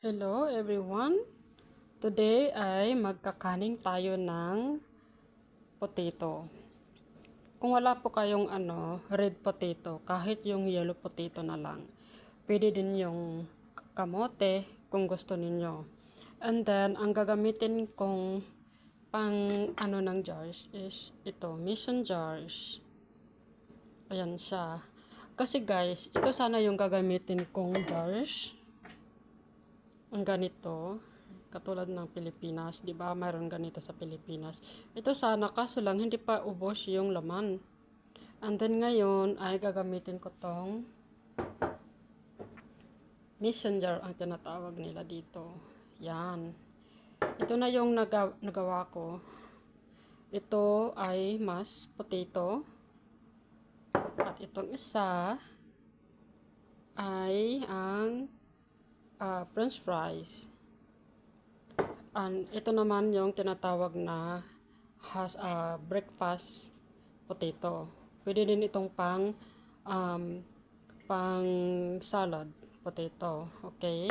Hello everyone! Today ay magkakaning tayo ng potato. Kung wala po kayong red potato, kahit yung yellow potato na lang. Pwede din yung kamote kung gusto ninyo. And then, ang gagamitin kong pang ng jars is ito, mason jars. Ayan siya. Kasi guys, ito sana yung gagamitin kong jars. Ang ganito, katulad ng Pilipinas, 'di ba? Mayroon ganito sa Pilipinas. Ito sana kaso lang hindi pa ubos yung laman. And then ngayon ay gagamitin ko tong messenger ang tinatawag nila dito. Yan. Ito na yung nagawa ko. Ito ay mashed potato. At itong isa ay ang French fries. And ito naman yung tinatawag na breakfast potato. Pwede din itong pang salad potato. Okay?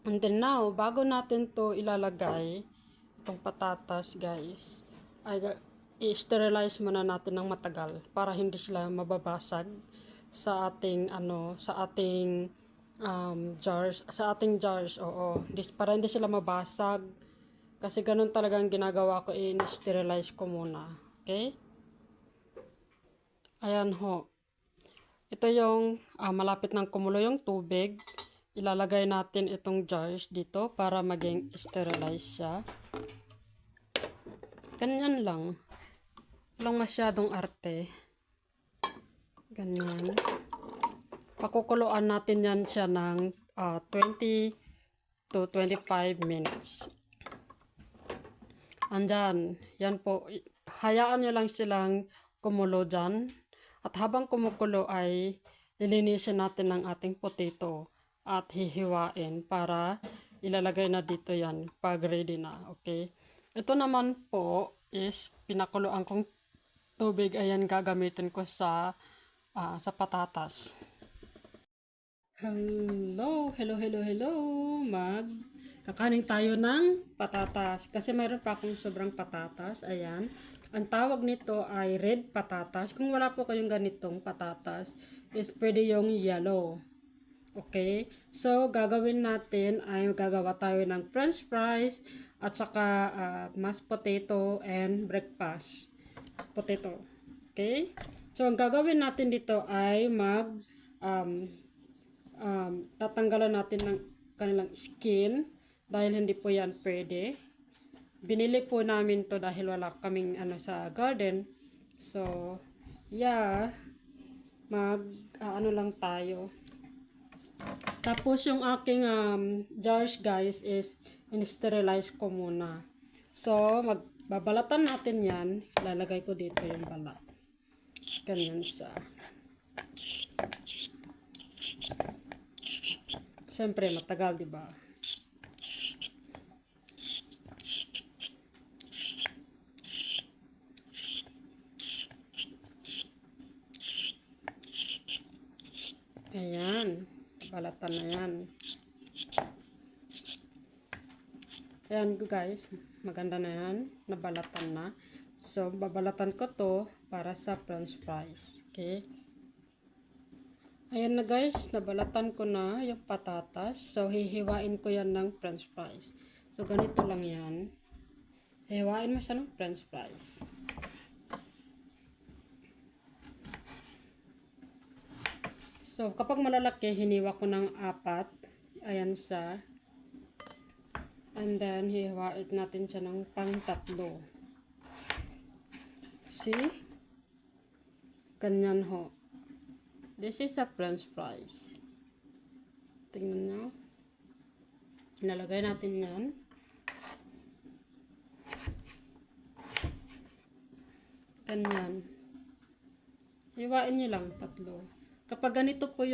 And then now, bago natin to ilalagay, itong patatas guys, ay i-sterilize muna natin ng matagal para hindi sila mababasag sa ating jars, oo. Para hindi sila mabasag. Kasi ganun talagang ginagawa ko, in-sterilize ko muna. Okay? Ayan ho. Ito yung malapit ng kumulo yung tubig. Ilalagay natin itong jars dito para maging sterilize siya. Ganyan lang. Walang masyadong arte. Ganyan. Pakukuluan natin yan siya ng 20 to 25 minutes. Andyan, yan po. Hayaan nyo lang silang kumulo dyan. At habang kumukulo ay lilinisin natin ng ating potato at hihiwain para ilalagay na dito yan pag ready na. Okay? Ito naman po is pinakuluan kong tubig. Ayan, gagamitin ko sa patatas. Hello. Kakanin tayo ng patatas. Kasi mayroon pa akong sobrang patatas. Ayan. Ang tawag nito ay red patatas. Kung wala po kayong ganitong patatas, is pwede yung yellow. Okay? So, gagawin natin ay gagawa tayo ng french fries at saka mashed potato and breakfast potato. Okay? So, ang gagawin natin dito ay tatanggalan natin ng kanilang skin dahil hindi po yan pwede. Binili po namin to dahil wala kaming sa garden. So, yeah, lang tayo. Tapos yung aking jars guys is in-sterilize ko muna. So, babalatan natin yan. Lalagay ko dito yung balat. Ganyan siya. Siyempre, matagal, di ba? Ayan. Balatan na yan. Ayan guys. Maganda na yan. Nabalatan na. So, babalatan ko to para sa french fries. Okay? Ayan na guys, nabalatan ko na yung patatas. So, hihiwain ko yan ng french fries. So, ganito lang yan. Hihiwain mo siya ng french fries. So, kapag malalaki, hiniwa ko ng 4. Ayan siya. And then, hihiwain natin siya ng pang-3. See? Ganyan ho. This is a french fries. Tingnan nyo. Nalagay natin yan. Ganyan. Hiwain nyo lang 3. Kapag ganito po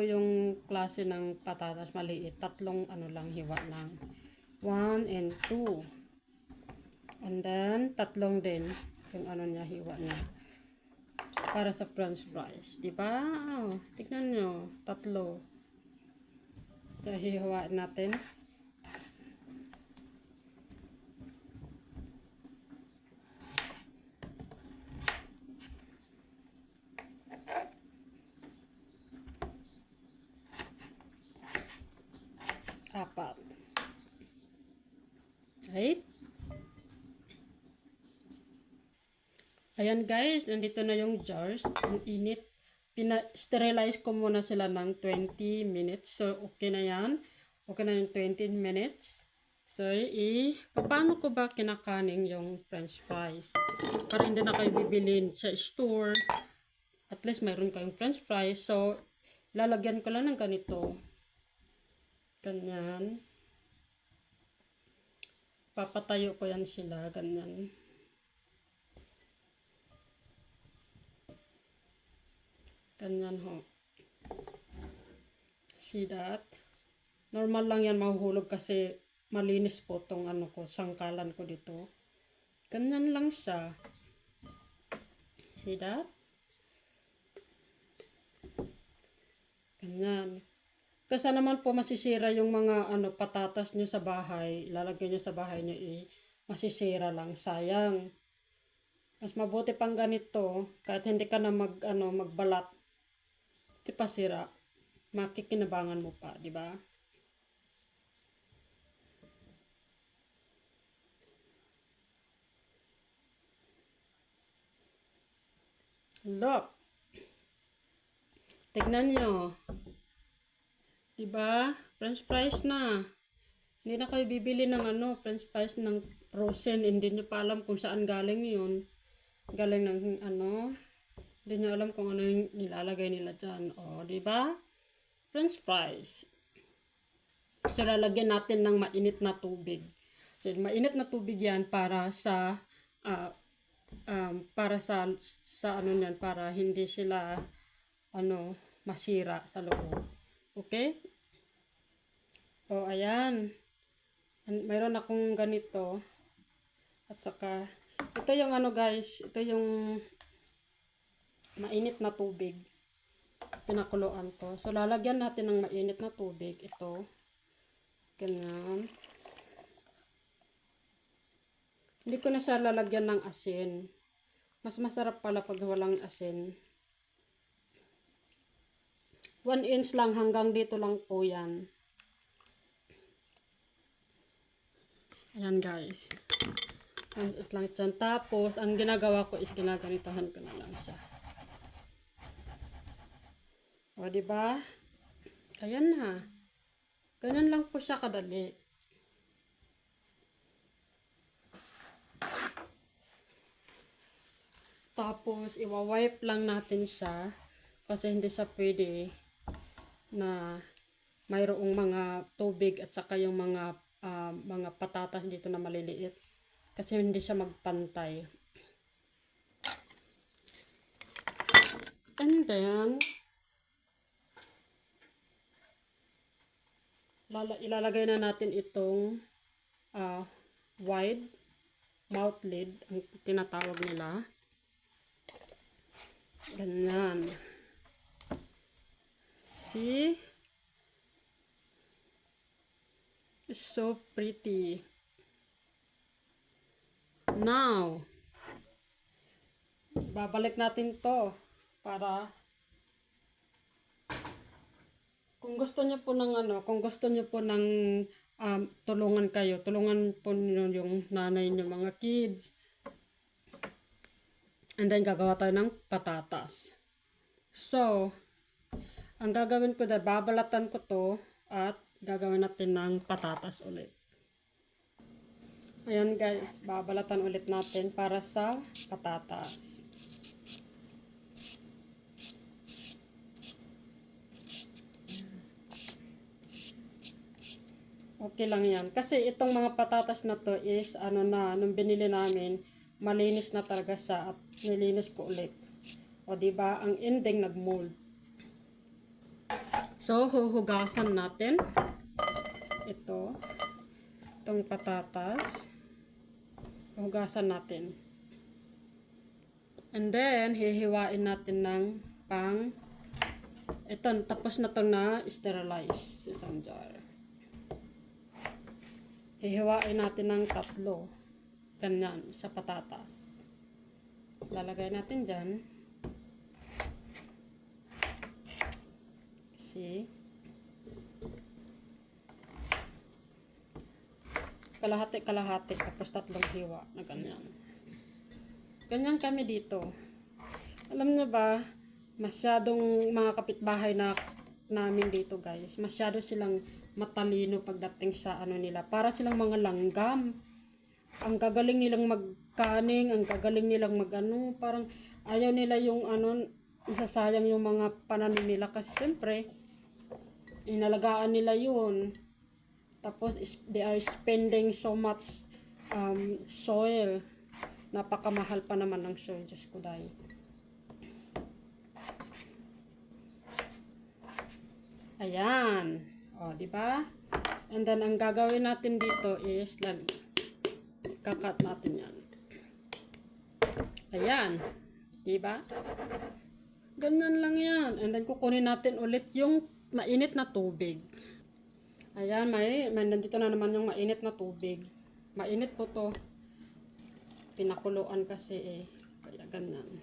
yung klase ng patatas maliit, 3 lang hiwa lang. 1 and 2. And then, 3 din yung niya, hiwa niya. para sa french fries. Diba? Oh, tignan nyo. 3. Ito, hihiwain natin. Apat. Right? Ayan guys, nandito na yung jars. Ang init. Sterilize ko muna sila ng 20 minutes. So, okay na yan. Okay na yung 20 minutes. So, paano ko ba kinakanin yung french fries? Para hindi na kayo bibilin sa store. At least mayroon kayong french fries. So, lalagyan ko lang ng ganito. Ganyan. Papatayo ko yan sila. Ganyan. Ganyan ho. See that? Normal lang yan mahuhulog kasi malinis po tong ano ko, sangkalan ko dito. Ganyan lang siya. See that? Ganyan. Kasi naman po masisira yung mga ano patatas nyo sa bahay. Ilalagay nyo sa bahay nyo masisira lang. Sayang. Mas mabuti pang ganito. Kahit hindi ka na magbalat. Di pa sira. Makikinabangan mo pa. Diba? Look. Tignan nyo. Diba? French fries na. Hindi na kayo bibili ng french fries ng frozen. Hindi nyo pa alam kung saan galing yun. Galing ng hindi nyo alam kung ano yung nilalagay nila dyan. O, diba? French fries. So, lalagyan natin ng mainit na tubig. So, mainit na tubig yan para sa niyan, para hindi sila masira sa loob. Okay? O, ayan. Mayroon akong ganito. At saka, ito yung guys, ito yung mainit na tubig. Pinakuluan ko. So, lalagyan natin ng mainit na tubig. Ito. Ganyan. Hindi ko na siya lalagyan ng asin. Mas masarap pala pag walang asin. 1 inch lang hanggang dito lang po yan. Ayan guys. 1 inch lang dyan. Tapos, ang ginagawa ko is ginaganitahan ko na lang siya. O, diba? Ayan na. Ganyan lang po siya kadali. Tapos, iwa-wipe lang natin siya. Kasi hindi siya pwede na mayroong mga tubig at saka yung mga patatas dito na maliliit. Kasi hindi siya magpantay. And then, ilalagay na natin itong wide mouth lid, ang tinatawag nila. Ganyan. See? It's so pretty. Now, babalik natin to para kung gusto niyo po ng tulungan kayo, tulungan po niyo yung nanay niyo, mga kids. And then, gagawa tayo ng patatas. So, ang gagawin ko dahil, babalatan ko to at gagawin natin ng patatas ulit. Ayan guys, babalatan ulit natin para sa patatas. Okay lang yan. Kasi itong mga patatas na to is, nung binili namin, malinis na talaga siya at nilinis ko ulit. O diba, ang ending nag-mold. So, huhugasan natin itong patatas. Hugasan natin. And then, hihiwain natin ng ito, tapos na to na sterilize sa isang jar. Hihiwain natin ng 3. Ganyan, sa patatas. Lalagay natin dyan. See? Kalahati-kalahati, tapos 3 hiwa na ganyan. Ganyan kami dito. Alam niyo ba, masyadong mga kapitbahay namin dito guys, masyado silang matalino pagdating sa ano nila. Para silang mga langgam. Ang gagaling nilang magkaning, ang gagaling nilang magano, parang ayaw nila yung ano, nasasayang yung mga pananim nila kasi siyempre, inalagaan nila yun. Tapos, they are spending so much soil. Napakamahal pa naman ng soil. Diyos ko dahil. Ayan. O, diba? And then, ang gagawin natin dito is, kakat natin yan. Ayan. Diba? Ganyan lang yan. And then, kukunin natin ulit yung mainit na tubig. Ayan, may nandito na naman yung mainit na tubig. Mainit po to. Pinakuluan kasi eh. Kaya ganyan.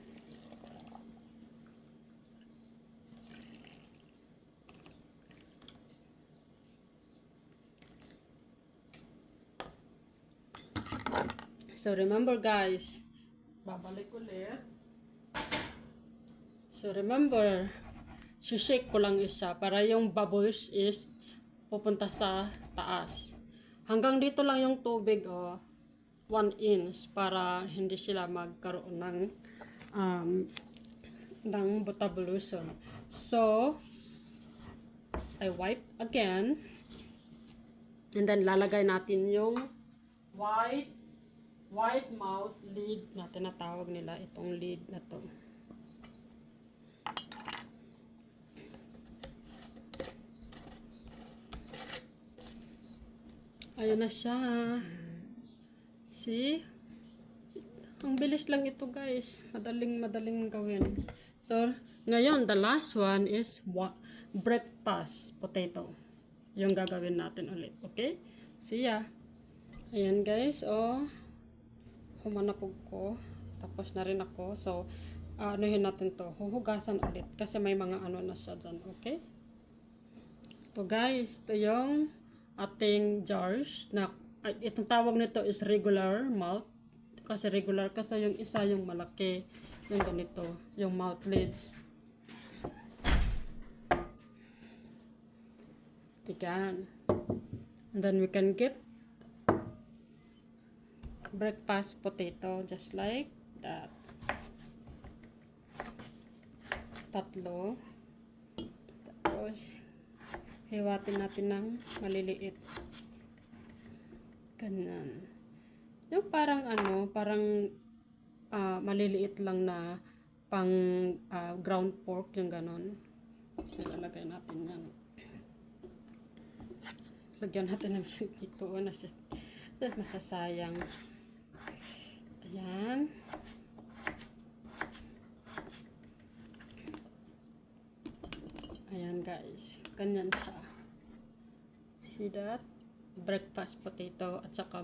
So, remember guys, babalik ulit. So, remember, shake ko lang isa para yung bubbles is pupunta sa taas. Hanggang dito lang yung tubig, 1 inch para hindi sila magkaroon ng botabuluson. So, I wipe again. And then, lalagay natin yung white mouth lid na tinatawag nila, itong lid na to. Ayan na siya. See? Ang bilis lang ito guys. Madaling gawin. So, ngayon, the last one is breakfast potato. Yung gagawin natin ulit. Okay? See ya. Ayan guys, humanapog ko. Tapos na rin ako. So, anuhin natin to. Huhugasan ulit. Kasi may mga ano na siya dyan. Okay? So guys, ito yung ating jars. Na, itong tawag nito is regular mouth. Kasi regular. Kasi yung isa yung malaki. Yung ganito. Yung mouth lids. Tigan. And then we can get breakfast potato just like that. 3. Tapos hiwatin natin ng maliliit. Ganun. Yung parang maliliit lang na pang ground pork, yung ganon. So, lalagay natin yan. Lagyan natin ng dito. Masasayang. Ayan. Ayan guys. Ganyan siya. See that? Breakfast potato at saka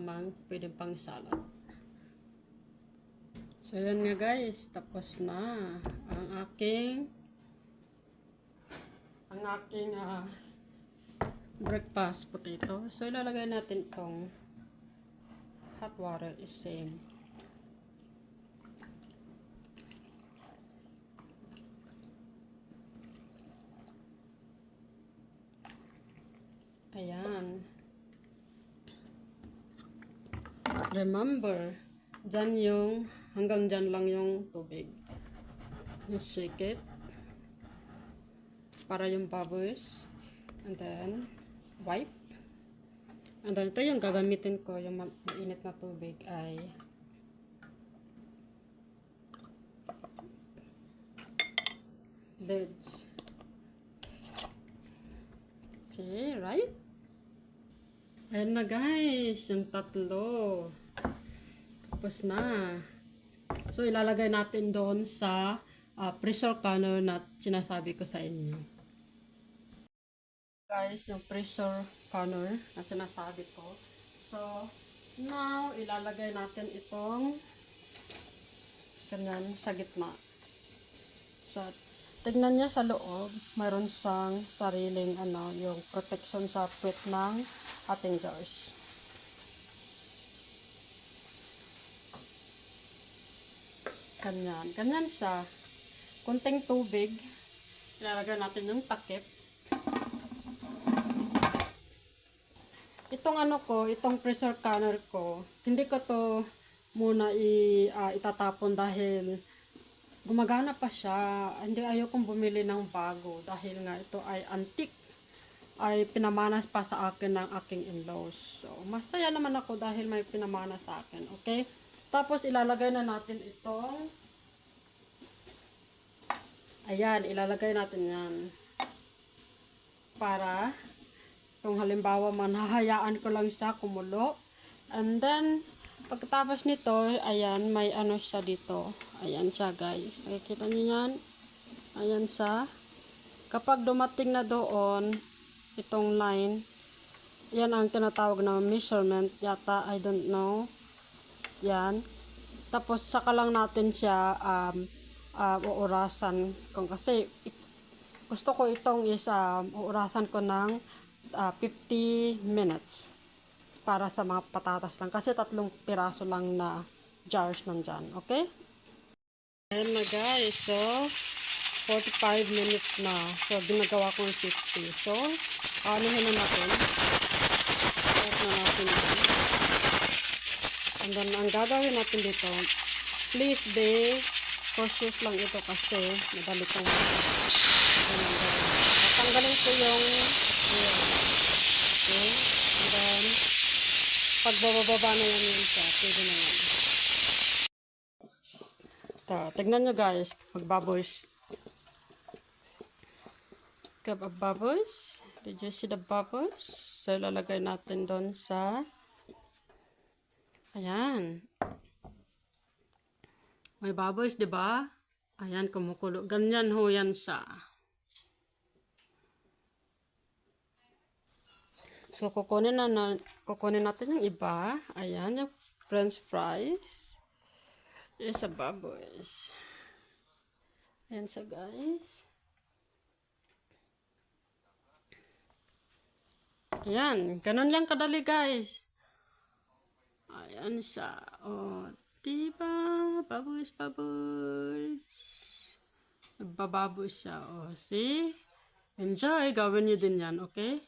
pwedeng pang salad. So yan nga guys. Tapos na ang aking breakfast potato. So ilalagay natin itong hot water is same. Ayan. Remember, hanggang dyan lang yung tubig. Just shake it. Para yung bubbles. And then, wipe. And then, ito yung gagamitin ko, yung mainit na tubig ay lids. See, right? Ayan na guys, yung 3. Tapos na. So, So, ilalagay natin doon sa pressure canner na sinasabi ko sa inyo. Guys, yung pressure canner na sinasabi ko. So, now, ilalagay natin itong ganyan sa gitna. So, tignan niya sa loob, mayroon siyang sariling yung protection sa puwet ng ating jars. Ganyan. Ganyan siya. Kunting tubig. Ilalagay natin yung takip. Itong itong pressure canner ko, hindi ko to muna itatapon dahil gumagana pa siya. Hindi, ayokong bumili ng bago dahil nga ito ay antique. Ay pinamanas pa sa akin ng aking in-laws. So, masaya naman ako dahil may pinamanas sa akin. Okay? Tapos, ilalagay na natin itong ayan, ilalagay natin yan. Para, kung halimbawa man, hahayaan ko lang siya kumulo. And then, pagkatapos nito, ayan, may siya dito. Ayan siya, guys. Nakikita niyo yan? Ayan siya. Kapag dumating na doon, itong line, yan ang tinatawag na measurement yata, I don't know. Yan. Tapos, saka lang natin siya uurasan. Kasi, gusto ko itong uurasan ko ng 50 minutes para sa mga patatas lang. Kasi 3 piraso lang na jars nandyan. Okay? Ayan na guys. So, 45 minutes na. So, ginagawa ko yung 50. So, anuhin na natin. Start na natin ito. And then, ang gagawin natin dito, please be cautious lang ito kasi madali kong tatanggalin ko yung okay. And then, pag bababa na yan yun siya, pwede na yan. Ito, tignan nyo guys, mag-bubbles. Bubbles. Did you see the bubbles? So, lalagay natin doon sa ayan. May bubbles, di ba? Ayan, kumukulo. Ganyan ho yan siya. So, kukunin natin yung iba. Ayan, yung french fries. Is a bubbles. Ayan siya, guys. Ayan, ganun lang kadali, guys. Ayan siya. O, diba? Bubbles, bubbles. Bababos siya. O, see? Enjoy. Gawin nyo din yan, okay?